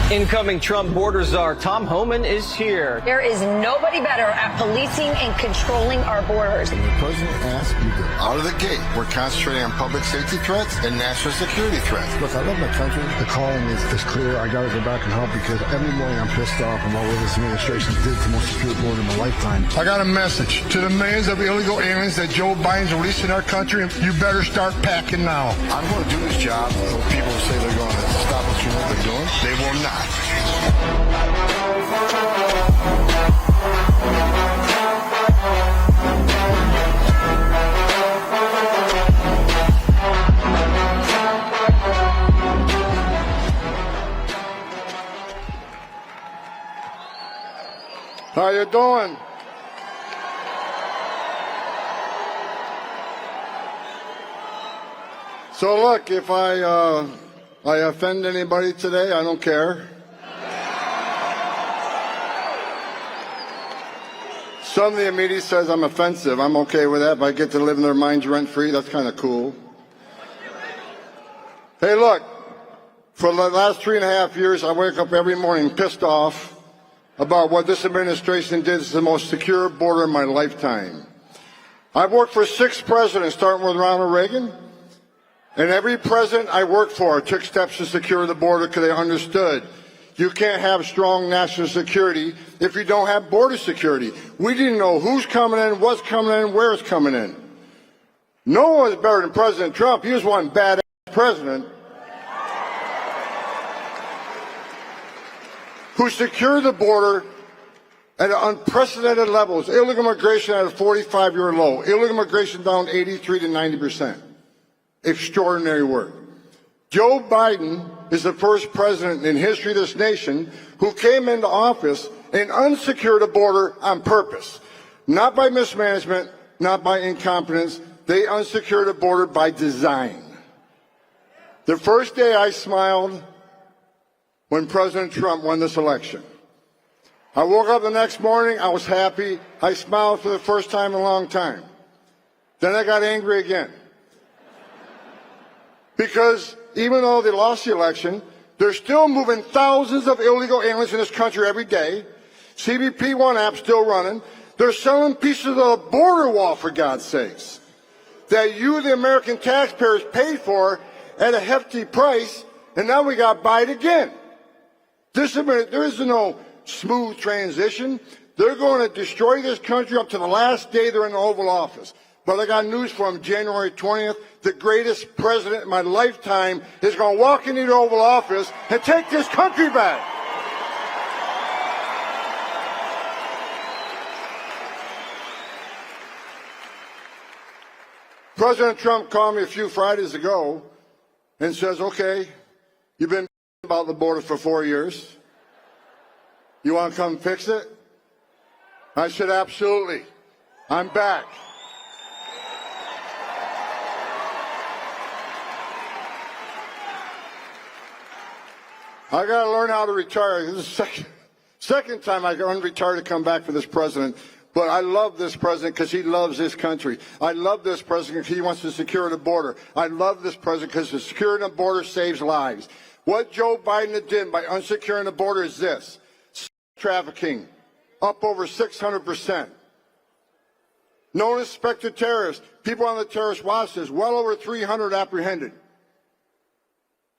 Incoming Trump border czar Tom Homan is here. There is nobody better at policing and controlling our borders. When the president asked you to out of the gate, we're concentrating on public safety threats and national security threats. Look, I love my country. The calling is clear. I got to go back and help because every morning I'm pissed off about what this administration did to the most secure border in my lifetime. I got a message to the millions of illegal aliens that Joe Biden's releasing our country. You better start packing now. I'm going to do this job. Those people who say they're going to stop us from what they're doing, they will not. How you doing? So look, if I offend anybody today, I don't care. Some of the media says I'm offensive. I'm okay with that. If I get to live in their minds rent-free, that's kind of cool. Hey, look, for the last 3.5 years, I wake up every morning pissed off about what this administration did. It's the most secure border in my lifetime. I've worked for 6 presidents, starting with Ronald Reagan. And every president I worked for took steps to secure the border because they understood you can't have strong national security if you don't have border security. We didn't know who's coming in, what's coming in, where it's coming in. No one was better than President Trump. He was one badass president who secured the border at unprecedented levels. Illegal immigration at a 45-year low. Illegal immigration down 83 to 90%. Extraordinary work. Joe Biden is the first president in history of this nation who came into office and unsecured a border on purpose. Not by mismanagement, not by incompetence. They unsecured a border by design. The first day I smiled when President Trump won this election. I woke up the next morning, I was happy. I smiled for the first time in a long time. Then I got angry again. Because even though they lost the election, they're still moving thousands of illegal aliens in this country every day. CBP-1 app still running. They're selling pieces of the border wall, for God's sakes, that you, the American taxpayers, paid for at a hefty price, and now we got to buy it again. There is no smooth transition. They're going to destroy this country up to the last day they're in the Oval Office. But I got news for him. January 20th, the greatest president in my lifetime is going to walk into the Oval Office and take this country back. President Trump called me a few Fridays ago and says, okay, you've been about the border for 4 years. You want to come fix it? I said, absolutely. I'm back. I got to learn how to retire. This is the second time I can retire to come back for this president. But I love this president because he loves this country. I love this president because he wants to secure the border. I love this president because the securing the border saves lives. What Joe Biden did by unsecuring the border is this. Trafficking, up over 600%. Known as suspected terrorists, people on the terrorist watch list, well over 300 apprehended.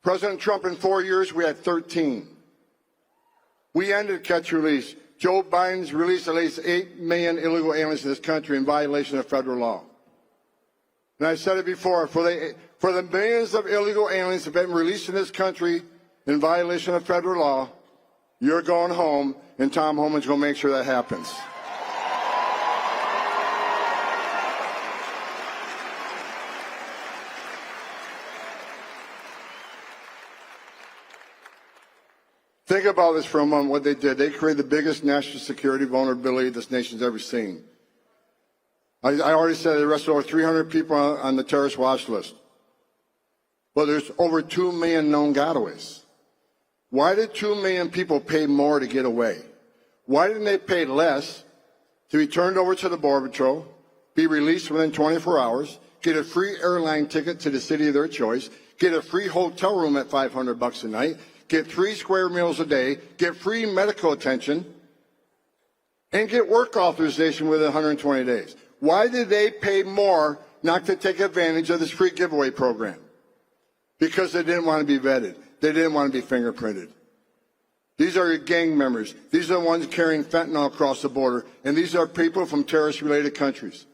President Trump, in 4 years, we had 13. We ended catch release. Joe Biden's released at least 8 million illegal aliens in this country in violation of federal law. And I said it before, for the millions of illegal aliens that have been released in this country in violation of federal law, you're going home, and Tom Homan's going to make sure that happens. Think about this for a moment, what they did. They created the biggest national security vulnerability this nation's ever seen. I already said they arrested over 300 people on the terrorist watch list. Well, there's over 2 million known gotaways. Why did 2 million people pay more to get away? Why didn't they pay less to be turned over to the Border Patrol, be released within 24 hours, get a free airline ticket to the city of their choice, get a free hotel room at $500 a night, get 3 square meals a day, get free medical attention, and get work authorization within 120 days. Why did they pay more not to take advantage of this free giveaway program? Because they didn't want to be vetted. They didn't want to be fingerprinted. These are your gang members. These are the ones carrying fentanyl across the border. And these are people from terrorist-related countries.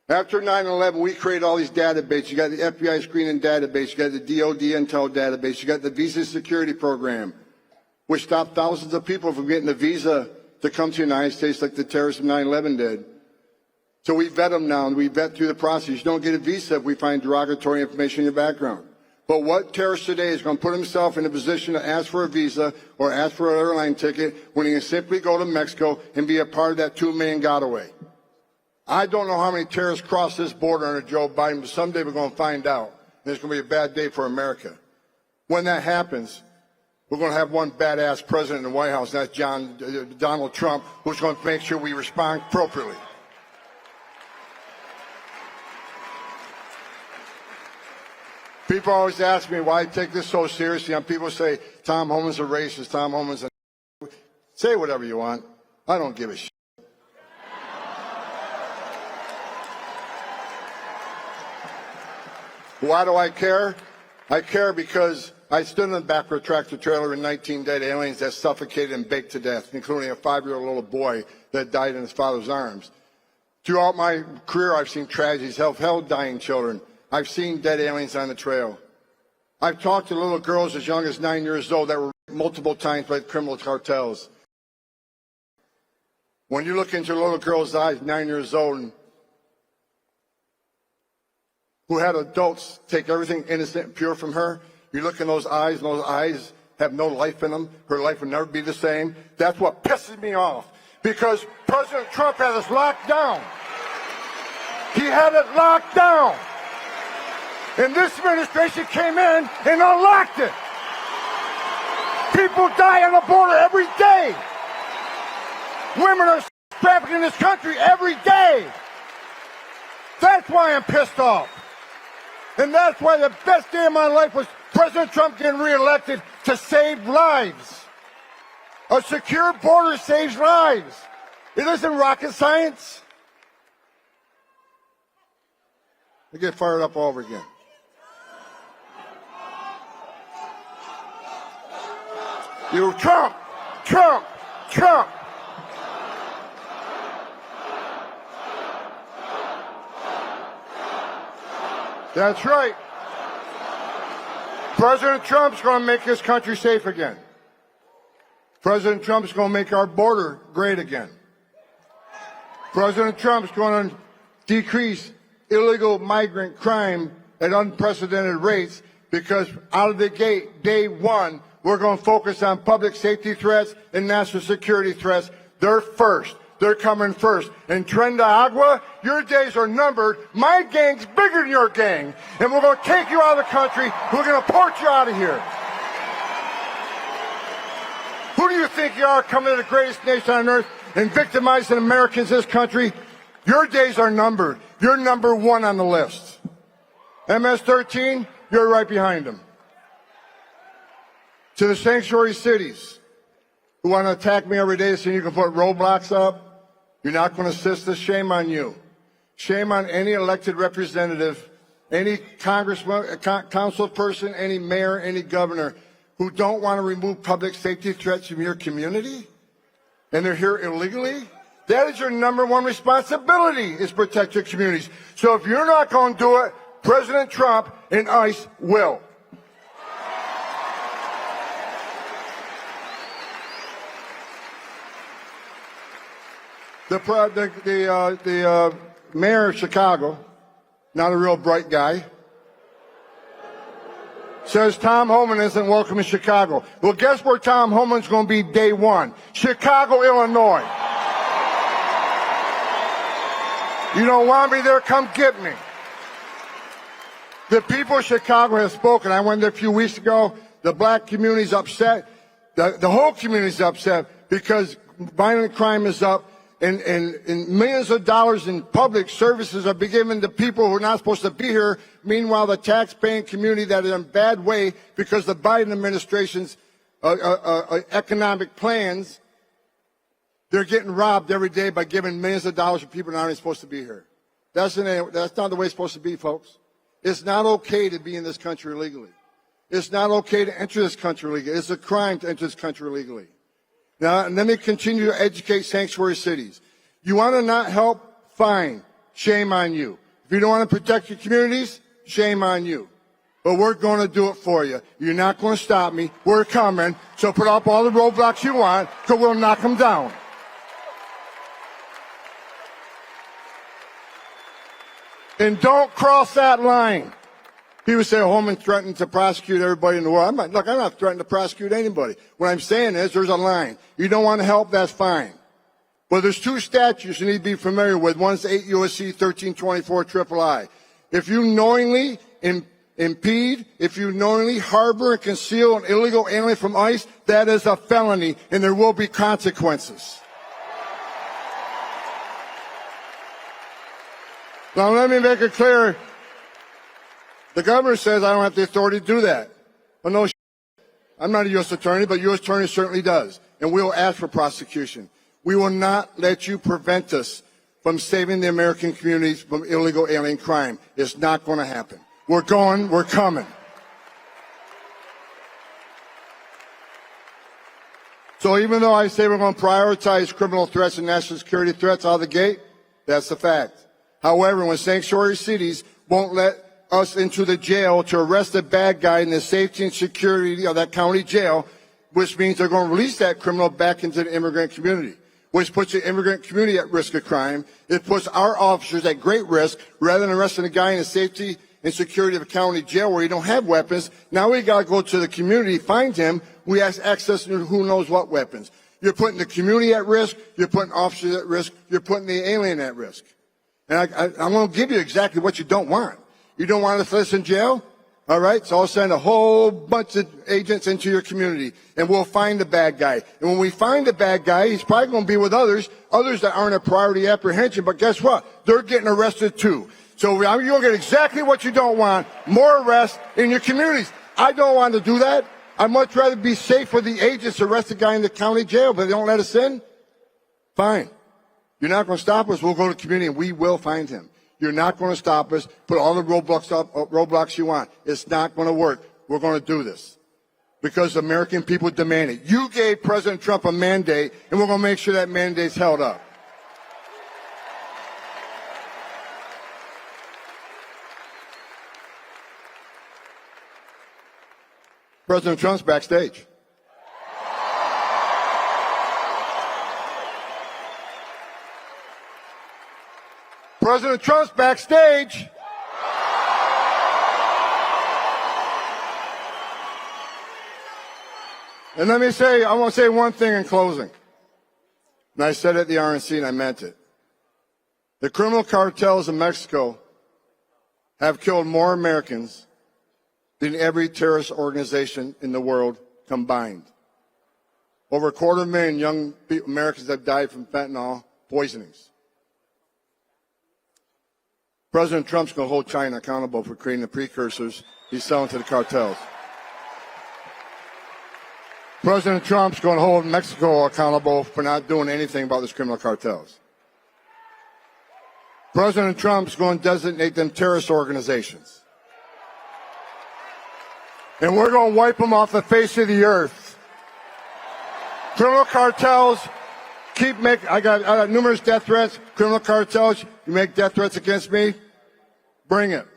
After 9/11, we created all these databases. You got the FBI screening database. You got the DOD intel database. You got the visa security program, which stopped thousands of people from getting a visa to come to the United States like the terrorists of 9/11 did. So we vet them now, and we vet through the process. You don't get a visa if we find derogatory information in your background. But what terrorist today is going to put himself in a position to ask for a visa or ask for an airline ticket when he can simply go to Mexico and be a part of that 2 million getaway? I don't know how many terrorists cross this border under Joe Biden, but someday we're going to find out. And it's going to be a bad day for America. When that happens, we're going to have one badass president in the White House, and that's Donald Trump, who's going to make sure we respond appropriately. People always ask me why I take this so seriously, and people say, Tom Homan's a racist, Tom Homan's a... Say whatever you want. I don't give a shit. Why do I care? I care because I stood in the back of a tractor trailer with 19 dead aliens that suffocated and baked to death, including a 5-year-old little boy that died in his father's arms. Throughout my career, I've seen tragedies, I've held dying children. I've seen dead aliens on the trail. I've talked to little girls as young as 9 years old that were raped multiple times by criminal cartels. When you look into a little girl's eyes, 9 years old, who had adults take everything innocent and pure from her, you look in those eyes, and those eyes have no life in them. Her life will never be the same. That's what pisses me off, because President Trump had us locked down. He had it locked down. And this administration came in and unlocked it. People die on the border every day. Women are trafficked in this country every day. That's why I'm pissed off. And that's why the best day of my life was President Trump getting reelected to save lives. A secure border saves lives. It isn't rocket science. I get fired up all over again. You Trump, Trump, Trump. That's right. President Trump's going to make this country safe again. President Trump's going to make our border great again. President Trump's going to decrease illegal migrant crime at unprecedented rates, because out of the gate, day one, we're going to focus on public safety threats and national security threats. They're first. They're coming first. And Trenda Agua, your days are numbered. My gang's bigger than your gang. And we're going to take you out of the country. We're going to port you out of here. Who do you think you are, coming to the greatest nation on earth and victimizing Americans in this country? Your days are numbered. You're number one on the list. MS-13, you're right behind them. To the sanctuary cities who want to attack me every day saying you can put roadblocks up, you're not going to assist us, shame on you. Shame on any elected representative, any congressman, council person, any mayor, any governor who don't want to remove public safety threats from your community, and they're here illegally. That is your number one responsibility, is protect your communities. So if you're not going to do it, President Trump and ICE will. The mayor of Chicago, not a real bright guy, says Tom Homan isn't welcome in Chicago. Well, guess where Tom Homan's going to be day one? Chicago, Illinois. You don't want me there? Come get me. The people of Chicago have spoken. I went there a few weeks ago. The black community's upset. The whole community's upset because violent crime is up. And millions of dollars in public services are being given to people who are not supposed to be here. Meanwhile, the tax-paying community that is in a bad way because the Biden administration's economic plans, they're getting robbed every day by giving millions of dollars to people that aren't supposed to be here. That's not the way it's supposed to be, folks. It's not okay to be in this country illegally. It's not okay to enter this country illegally. It's a crime to enter this country illegally. Now, and let me continue to educate sanctuary cities. You want to not help? Fine. Shame on you. If you don't want to protect your communities, shame on you. But we're going to do it for you. You're not going to stop me. We're coming. So put up all the roadblocks you want, because we'll knock them down. And don't cross that line. People say Holman threatened to prosecute everybody in the world. I'm not threatening to prosecute anybody. What I'm saying is there's a line. You don't want to help, that's fine. But there's two statutes you need to be familiar with. One's 8 U.S.C. 1324 III. If you knowingly impede, if you knowingly harbor and conceal an illegal alien from ICE, that is a felony, and there will be consequences. Now let me make it clear. The governor says I don't have the authority to do that. Well, no, I'm not a U.S. attorney, but U.S. attorney certainly does. And we'll ask for prosecution. We will not let you prevent us from saving the American communities from illegal alien crime. It's not going to happen. We're going, we're coming. So even though I say we're going to prioritize criminal threats and national security threats out of the gate, that's the fact. However, when sanctuary cities won't let us into the jail to arrest the bad guy in the safety and security of that county jail, which means they're going to release that criminal back into the immigrant community, which puts the immigrant community at risk of crime. It puts our officers at great risk. Rather than arresting a guy in the safety and security of a county jail where you don't have weapons, now we got to go to the community, find him. We have access to who knows what weapons. You're putting the community at risk. You're putting officers at risk. You're putting the alien at risk. And I'm going to give you exactly what you don't want. You don't want us to listen in jail? All right, so I'll send a whole bunch of agents into your community, and we'll find the bad guy. And when we find the bad guy, he's probably going to be with others that aren't a priority apprehension, but guess what? They're getting arrested too. So you're going to get exactly what you don't want, more arrests in your communities. I don't want to do that. I'd much rather be safe for the agents to arrest the guy in the county jail, but they don't let us in. Fine. You're not going to stop us. We'll go to the community, and we will find him. You're not going to stop us. Put all the roadblocks you want. It's not going to work. We're going to do this because the American people demand it. You gave President Trump a mandate, and we're going to make sure that mandate's held up. President Trump's backstage. President Trump's backstage. And let me say, I want to say one thing in closing. And I said it at the RNC and I meant it. The criminal cartels in Mexico have killed more Americans than every terrorist organization in the world combined. Over 250,000 young Americans have died from fentanyl poisonings. President Trump's going to hold China accountable for creating the precursors he's selling to the cartels. President Trump's going to hold Mexico accountable for not doing anything about these criminal cartels. President Trump's going to designate them terrorist organizations. And we're going to wipe them off the face of the earth. Criminal cartels I got numerous death threats. Criminal cartels, you make death threats against me, bring it.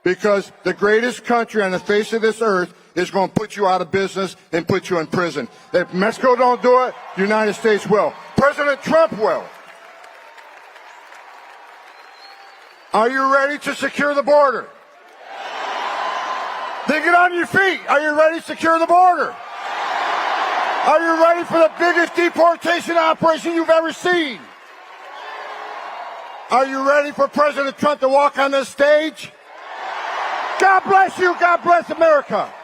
Because the greatest country on the face of this earth is going to put you out of business and put you in prison. If Mexico don't do it, the United States will. President Trump will. Are you ready to secure the border? Then get on your feet. Are you ready to secure the border? Are you ready for the biggest deportation operation you've ever seen? Are you ready for President Trump to walk on this stage? God bless you. God bless America.